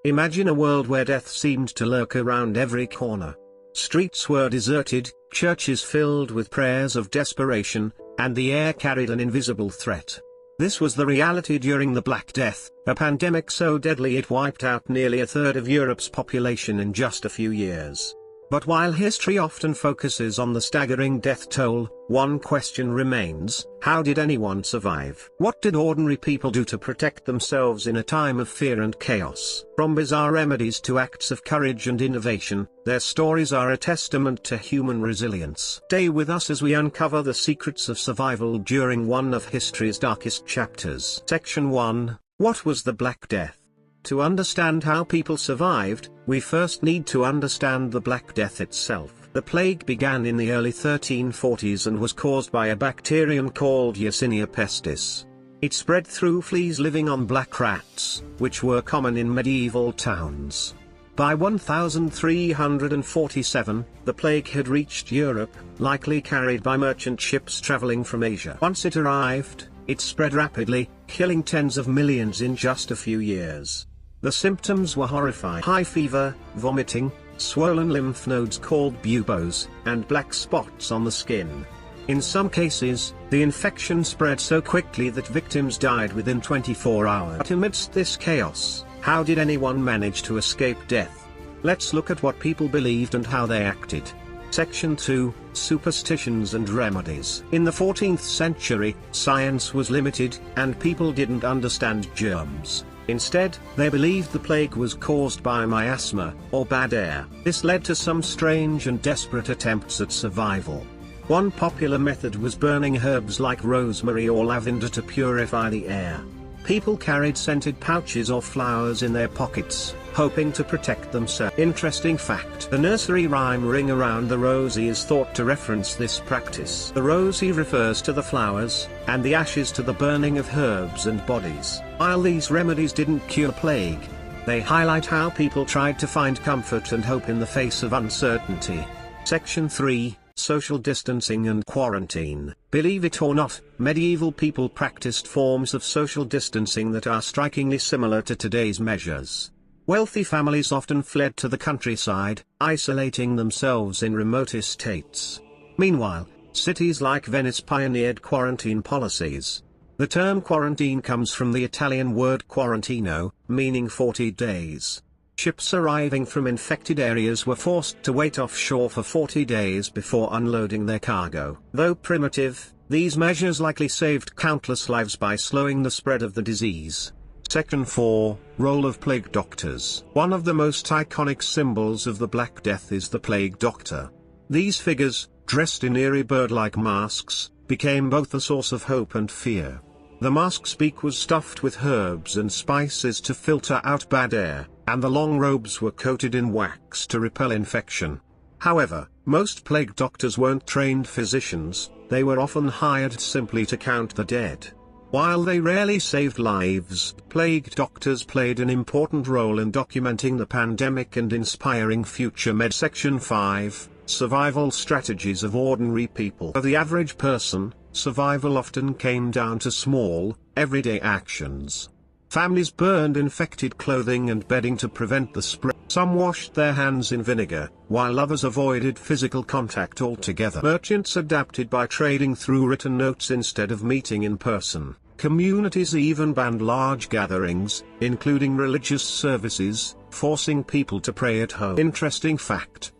Imagine a world where death seemed to lurk around every corner. Streets were deserted, churches filled with prayers of desperation, and the air carried an invisible threat. This was the reality during the Black Death, a pandemic so deadly it wiped out nearly a third of Europe's population in just a few years. But while history often focuses on the staggering death toll, one question remains: how did anyone survive? What did ordinary people do to protect themselves in a time of fear and chaos? From bizarre remedies to acts of courage and innovation, their stories are a testament to human resilience. Stay with us as we uncover the secrets of survival during one of history's darkest chapters. Section 1: What was the Black Death? To understand how people survived, we first need to understand the Black Death itself. The plague began in the early 1340s and was caused by a bacterium called Yersinia pestis. It spread through fleas living on black rats, which were common in medieval towns. By 1347, the plague had reached Europe, likely carried by merchant ships traveling from Asia. Once it arrived, it spread rapidly, killing tens of millions in just a few years. The symptoms were horrifying: high fever, vomiting, swollen lymph nodes called buboes, and black spots on the skin. In some cases, the infection spread so quickly that victims died within 24 hours. But amidst this chaos, how did anyone manage to escape death? Let's look at what people believed and how they acted. Section 2: Superstitions and Remedies. In the 14th century, science was limited, and people didn't understand germs. Instead, they believed the plague was caused by miasma, or bad air. This led to some strange and desperate attempts at survival. One popular method was burning herbs like rosemary or lavender to purify the air. People carried scented pouches or flowers in their pockets, hoping to protect themselves. Interesting fact: the nursery rhyme Ring Around the Rosie is thought to reference this practice. The rosy refers to the flowers, and the ashes to the burning of herbs and bodies. While these remedies didn't cure plague, they highlight how people tried to find comfort and hope in the face of uncertainty. Section 3: Social distancing and quarantine. Believe it or not, medieval people practiced forms of social distancing that are strikingly similar to today's measures. Wealthy families often fled to the countryside, isolating themselves in remote estates. Meanwhile, cities like Venice pioneered quarantine policies. The term quarantine comes from the Italian word quarantino, meaning 40 days. Ships arriving from infected areas were forced to wait offshore for 40 days before unloading their cargo. Though primitive, these measures likely saved countless lives by slowing the spread of the disease. Section 4: Role of Plague Doctors. One of the most iconic symbols of the Black Death is the plague doctor. These figures, dressed in eerie bird-like masks, became both a source of hope and fear. The mask's beak was stuffed with herbs and spices to filter out bad air, and the long robes were coated in wax to repel infection. However, most plague doctors weren't trained physicians; they were often hired simply to count the dead. While they rarely saved lives, plague doctors played an important role in documenting the pandemic and inspiring future med. Section 5: Survival Strategies of Ordinary People. For the average person, survival often came down to small, everyday actions. Families burned infected clothing and bedding to prevent the spread. Some washed their hands in vinegar, while others avoided physical contact altogether. Merchants adapted by trading through written notes instead of meeting in person. Communities even banned large gatherings, including religious services, forcing people to pray at home. Interesting fact: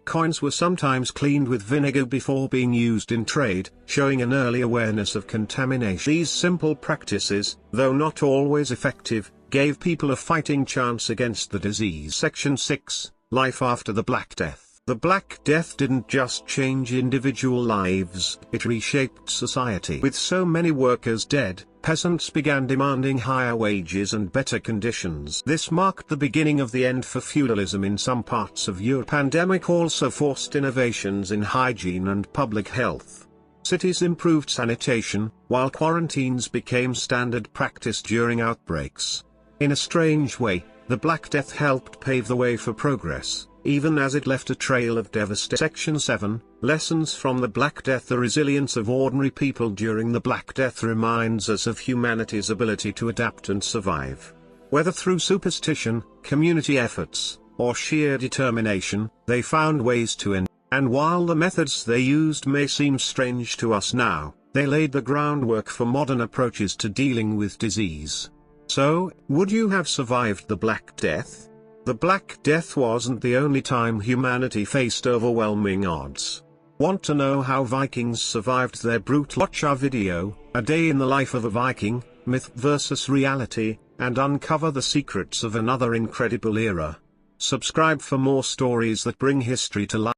coins were sometimes cleaned with vinegar before being used in trade, showing an early awareness of contamination. These simple practices, though not always effective, gave people a fighting chance against the disease. Section 6: Life after the Black Death. The Black Death didn't just change individual lives, it reshaped society. With so many workers dead, peasants began demanding higher wages and better conditions. This marked the beginning of the end for feudalism in some parts of Europe. The pandemic also forced innovations in hygiene and public health. Cities improved sanitation, while quarantines became standard practice during outbreaks. In a strange way, the Black Death helped pave the way for progress, even as it left a trail of devastation. Section 7: Lessons from the Black Death. The resilience of ordinary people during the Black Death reminds us of humanity's ability to adapt and survive. Whether through superstition, community efforts, or sheer determination, they found ways to end. And while the methods they used may seem strange to us now, they laid the groundwork for modern approaches to dealing with disease. So, would you have survived the Black Death? The Black Death wasn't the only time humanity faced overwhelming odds. Want to know how Vikings survived their brutal? Watch our video, A Day in the Life of a Viking, Myth versus Reality, and uncover the secrets of another incredible era. Subscribe for more stories that bring history to life.